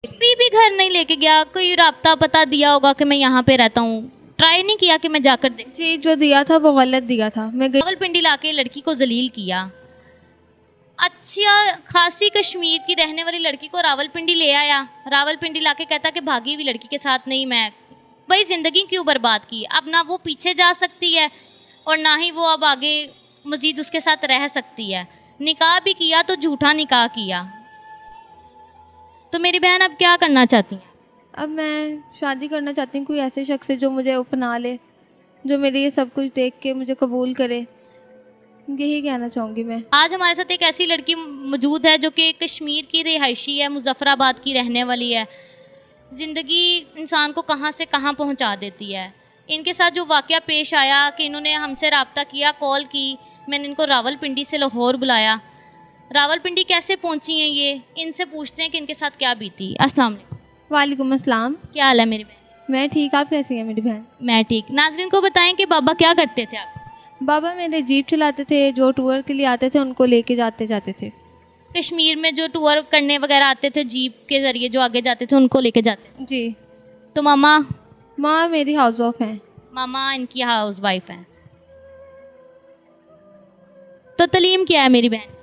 अभी भी घर नहीं लेके गया, कोई राब्ता पता दिया होगा कि मैं यहाँ पे रहता हूँ, ट्राई नहीं किया कि मैं जाकर देख। जी जो दिया था वो गलत दिया था। मैं गई रावलपिंडी लाके लड़की को जलील किया। अच्छा खासी कश्मीर की रहने वाली लड़की को रावलपिंडी ले आया, रावलपिंडी लाके कहता कि भागी हुई लड़की के साथ नहीं मैं। भाई ज़िंदगी क्यों बर्बाद की? अब ना वो पीछे जा सकती है और ना ही वो अब आगे मज़ीद उसके साथ रह सकती है। निकाह भी किया तो झूठा निकाह किया। तो मेरी बहन अब क्या करना चाहती हैं? अब मैं शादी करना चाहती हूँ कोई ऐसे शख्स से जो मुझे अपना ले, जो मेरे ये सब कुछ देख के मुझे कबूल करे। यही कहना चाहूँगी मैं। आज हमारे साथ एक ऐसी लड़की मौजूद है जो कि कश्मीर की रिहायशी है, मुजफ्फराबाद की रहने वाली है। ज़िंदगी इंसान को कहाँ से कहाँ पहुँचा देती है। इनके साथ जो वाक़या पेश आया कि इन्होंने हमसे रब्ता किया, कॉल की, मैंने इनको रावलपिंडी से लाहौर बुलाया। रावलपिंडी कैसे पहुँची हैं ये, इनसे पूछते हैं कि इनके साथ क्या बीती। अस्सलाम वालेकुम। वालेकुम अस्सलाम। क्या हाल है मेरी बहन? मैं ठीक, आप कैसी हैं मेरी बहन? मैं ठीक। नाज़रीन को बताएं कि बाबा क्या करते थे आप? बाबा मेरे जीप चलाते थे, जो टूर के लिए आते थे उनको लेके जाते थे। कश्मीर में जो टूर करने वगैरह आते थे जीप के ज़रिए, जो आगे जाते थे उनको लेके जाते। जी। तो मामा? माँ मेरी हाउस ऑफ हैं। मामा इनकी हाउस वाइफ हैं। तो तलीम क्या है मेरी बहन?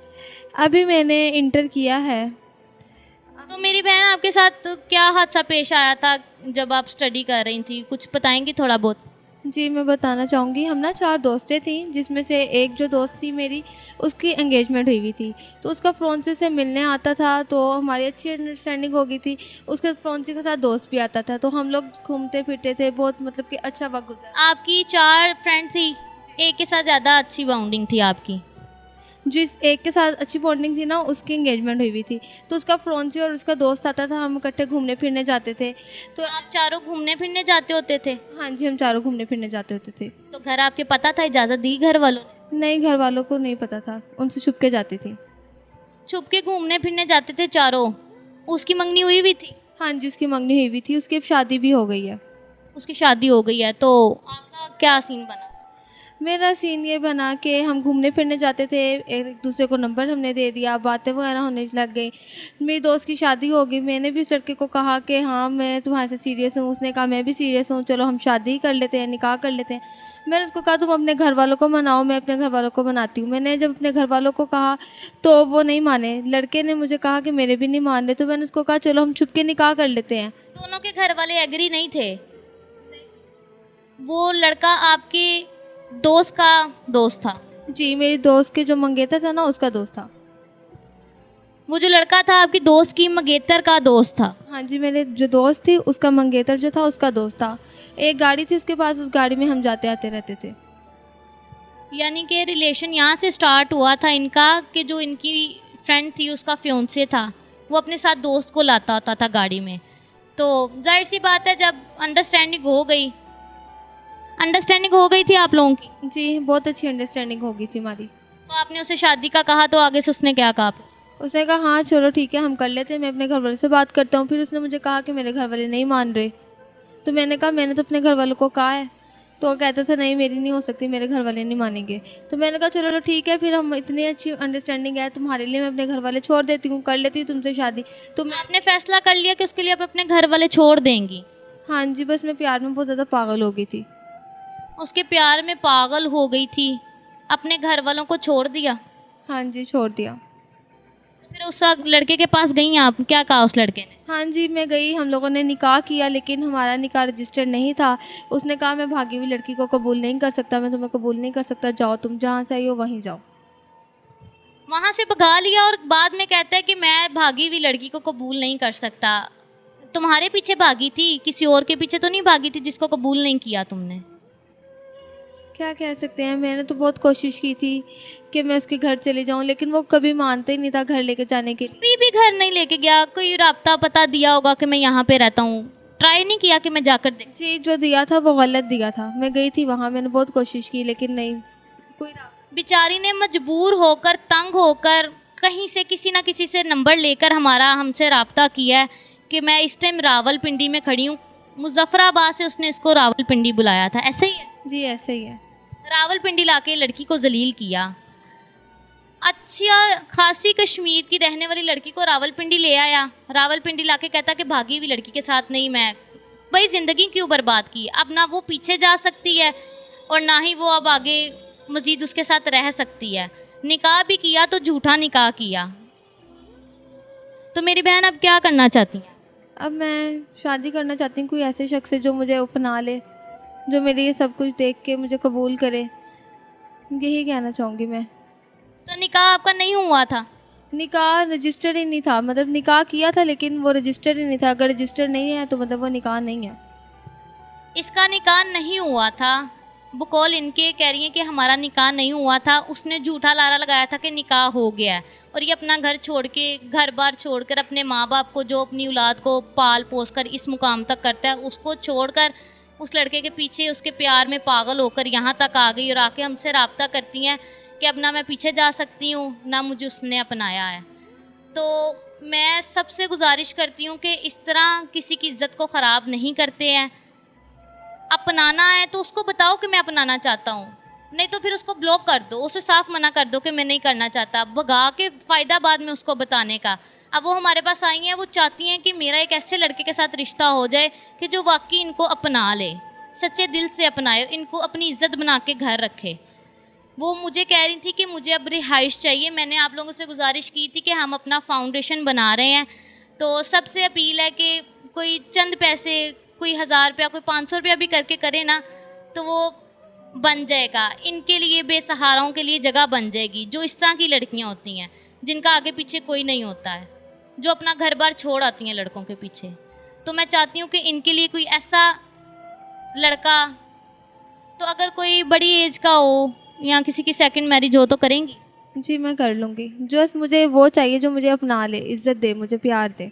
अभी मैंने इंटर किया है। तो मेरी बहन आपके साथ तो क्या हादसा पेश आया था जब आप स्टडी कर रही थी, कुछ बताएंगी थोड़ा बहुत? जी मैं बताना चाहूँगी। हम ना 4 दोस्तें थी, जिसमें से एक जो दोस्त थी मेरी, उसकी एंगेजमेंट हुई हुई थी। तो उसका फ्रोंसी से मिलने आता था, तो हमारी अच्छी अंडरस्टैंडिंग हो गई थी। उसके फ्रोंसी के साथ दोस्त भी आता था, तो हम लोग घूमते फिरते थे, बहुत मतलब कि अच्छा वक्त गुजरा। आपकी 4 फ्रेंड थी, एक के साथ ज़्यादा अच्छी बाउंडिंग थी आपकी? जिस एक के साथ अच्छी बॉन्डिंग थी ना, उसकी एंगेजमेंट हुई हुई थी। तो उसका फ्रोंसी और उसका दोस्त आता था, हम इकट्ठे घूमने फिरने जाते थे। तो आप चारों घूमने फिरने जाते होते थे? हाँ जी, हम चारों घूमने फिरने जाते होते थे। तो घर आपके पता था, इजाज़त दी घर वालों ने? नहीं, घर वालों को नहीं पता था, उनसे छुप के जाती थी। छुप के घूमने फिरने जाते थे चारों। उसकी मंगनी हुई हुई थी? हाँ जी, उसकी मंगनी हुई हुई थी, उसकी अब शादी भी हो गई है। उसकी शादी हो गई है। तो आपका क्या सीन बना? मेरा सीन ये बना कि हम घूमने फिरने जाते थे, एक दूसरे को नंबर हमने दे दिया, बातें वगैरह होने लग गई। मेरी दोस्त की शादी हो गई, मैंने भी उस लड़के को कहा कि हाँ मैं तुम्हारे से सीरियस हूँ। उसने कहा मैं भी सीरियस हूँ, चलो हम शादी ही कर लेते हैं, निकाह कर लेते हैं। मैंने उसको कहा तुम अपने घर वालों को मनाओ, मैं अपने घर वालों को मनाती हूँ। मैंने जब अपने घर वालों को कहा तो वो नहीं माने। लड़के ने मुझे कहा कि मेरे भी नहीं मान रहे, तो मैंने उसको कहा चलो हम छुप के निकाह कर लेते हैं। दोनों के घर वाले एग्री नहीं थे? वो लड़का आपके दोस्त का दोस्त था? जी, मेरी दोस्त के जो मंगेतर था ना, उसका दोस्त था। वो जो लड़का था आपकी दोस्त की मंगेतर का दोस्त था? हाँ जी, मेरे जो दोस्त थी उसका मंगेतर जो था उसका दोस्त था। एक गाड़ी थी उसके पास, उस गाड़ी में हम जाते आते रहते थे। यानी कि रिलेशन यहाँ से स्टार्ट हुआ था इनका कि जो इनकी फ्रेंड थी उसका फियोंसे था, वो अपने साथ दोस्त को लाता होता था गाड़ी में। तो जाहिर सी बात है जब अंडरस्टैंडिंग हो गई थी आप लोगों की। जी, बहुत अच्छी अंडरस्टैंडिंग हो गई थी हमारी। तो आपने उसे शादी का कहा तो आगे से उसने क्या कहा? उसने कहा हाँ चलो ठीक है हम कर लेते हैं, मैं अपने घर वालों से बात करता हूँ। फिर उसने मुझे कहा कि मेरे घर वाले नहीं मान रहे। तो मैंने कहा मैंने तो अपने घर वालों को कहा है। तो वो कहता था नहीं मेरी नहीं हो सकती, मेरे घर वाले नहीं मानेंगे। तो मैंने कहा चलो ठीक है, फिर हम इतनी अच्छी अंडरस्टैंडिंग है तुम्हारे लिए, मैं अपने घर वाले छोड़ देती हूँ, कर लेती हूँ तुमसे शादी। तो मैं आपने फैसला कर लिया कि उसके लिए आप अपने घर वाले छोड़ देंगी? हाँ जी, बस मैं प्यार में बहुत ज़्यादा पागल हो गई थी। उसके प्यार में पागल हो गई थी, अपने घर वालों को छोड़ दिया? हाँ जी, छोड़ दिया। फिर उस लड़के के पास गई आप, क्या कहा उस लड़के ने? हाँ जी, मैं गई, हम लोगों ने निकाह किया, लेकिन हमारा निकाह रजिस्टर्ड नहीं था। उसने कहा मैं भागी हुई लड़की को कबूल नहीं कर सकता, मैं तुम्हें कबूल नहीं कर सकता, जाओ तुम जहाँ से आई हो वहीं जाओ। वहाँ से भगा लिया और बाद में कहता है कि मैं भागी हुई लड़की को कबूल नहीं कर सकता। तुम्हारे पीछे भागी थी, किसी और के पीछे तो नहीं भागी थी जिसको कबूल नहीं किया तुमने? क्या कह सकते हैं, मैंने तो बहुत कोशिश की थी कि मैं उसके घर चले जाऊँ, लेकिन वो कभी मानता ही नहीं था घर लेके जाने के लिए। अभी भी घर नहीं लेके गया, कोई राब्ता पता दिया होगा कि मैं यहाँ पे रहता हूँ, ट्राई नहीं किया कि मैं जाकर देख? जी जो दिया था वो गलत दिया था। मैं गई थी वहाँ, मैंने बहुत कोशिश की, लेकिन नहीं कोई बेचारी ने मजबूर होकर, तंग होकर, कहीं से किसी ना किसी से नंबर लेकर हमसे रब्ता किया है कि मैं इस टाइम रावलपिंडी में खड़ी हूँ। मुजफ्फराबाद से उसने इसको रावलपिंडी बुलाया था, ऐसे ही है? जी ऐसे ही है। रावलपिंडी लाके लड़की को जलील किया। अच्छा खासी कश्मीर की रहने वाली लड़की को रावलपिंडी ले आया, रावलपिंडी लाके कहता कि भागी हुई लड़की के साथ नहीं मैं। भाई ज़िंदगी क्यों बर्बाद की? अब ना वो पीछे जा सकती है और ना ही वो अब आगे मज़ीद उसके साथ रह सकती है। निकाह भी किया तो झूठा निकाह किया। तो मेरी बहन अब क्या करना चाहती हैं? अब मैं शादी करना चाहती हूँ कोई ऐसे शख्स से जो मुझे अपना ले, जो मेरे ये सब कुछ देख के मुझे कबूल करे। यही कहना चाहूँगी मैं। तो निकाह आपका नहीं हुआ था? निकाह रजिस्टर ही नहीं था, मतलब निकाह किया था लेकिन वो रजिस्टर ही नहीं था। अगर रजिस्टर नहीं है तो मतलब वो निकाह नहीं है। इसका निकाह नहीं हुआ था, बकौल इनके कह रही हैं कि हमारा निकाह नहीं हुआ था। उसने झूठा लारा लगाया था कि निकाह हो गया है और ये अपना घर छोड़ के, घर बार छोड़कर, अपने माँ बाप को जो अपनी औलाद को पाल पोस कर इस मुकाम तक करता है उसको छोड़कर उस लड़के के पीछे उसके प्यार में पागल होकर यहाँ तक आ गई और आके हमसे रब्ता करती हैं कि अब ना मैं पीछे जा सकती हूँ ना मुझे उसने अपनाया है। तो मैं सबसे गुजारिश करती हूँ कि इस तरह किसी की इज़्ज़त को ख़राब नहीं करते हैं। अपनाना है तो उसको बताओ कि मैं अपनाना चाहता हूँ, नहीं तो फिर उसको ब्लॉक कर दो, उसे साफ मना कर दो कि मैं नहीं करना चाहता। भगा के फ़ायदा बाद में उसको बताने का। अब वो हमारे पास आई हैं, वो चाहती हैं कि मेरा एक ऐसे लड़के के साथ रिश्ता हो जाए कि जो वाकई इनको अपना ले, सच्चे दिल से अपनाए, इनको अपनी इज्जत बना के घर रखे। वो मुझे कह रही थी कि मुझे अब रिहाइश चाहिए। मैंने आप लोगों से गुजारिश की थी कि हम अपना फाउंडेशन बना रहे हैं, तो सबसे अपील है कि कोई चंद पैसे, कोई 1000 रुपया, कोई 500 रुपया भी करके करे ना तो वो बन जाएगा। इनके लिए, बेसहाराओं के लिए जगह बन जाएगी। जो इस तरह की लड़कियां होती हैं जिनका आगे पीछे कोई नहीं होता है, जो अपना घर बार छोड़ आती हैं लड़कों के पीछे, तो मैं चाहती हूँ कि इनके लिए कोई ऐसा लड़का, तो अगर कोई बड़ी एज का हो या किसी की सेकंड मैरिज हो तो करेंगी? जी मैं कर लूँगी। जस्ट मुझे वो चाहिए जो मुझे अपना ले, इज़्ज़त दे, मुझे प्यार दे।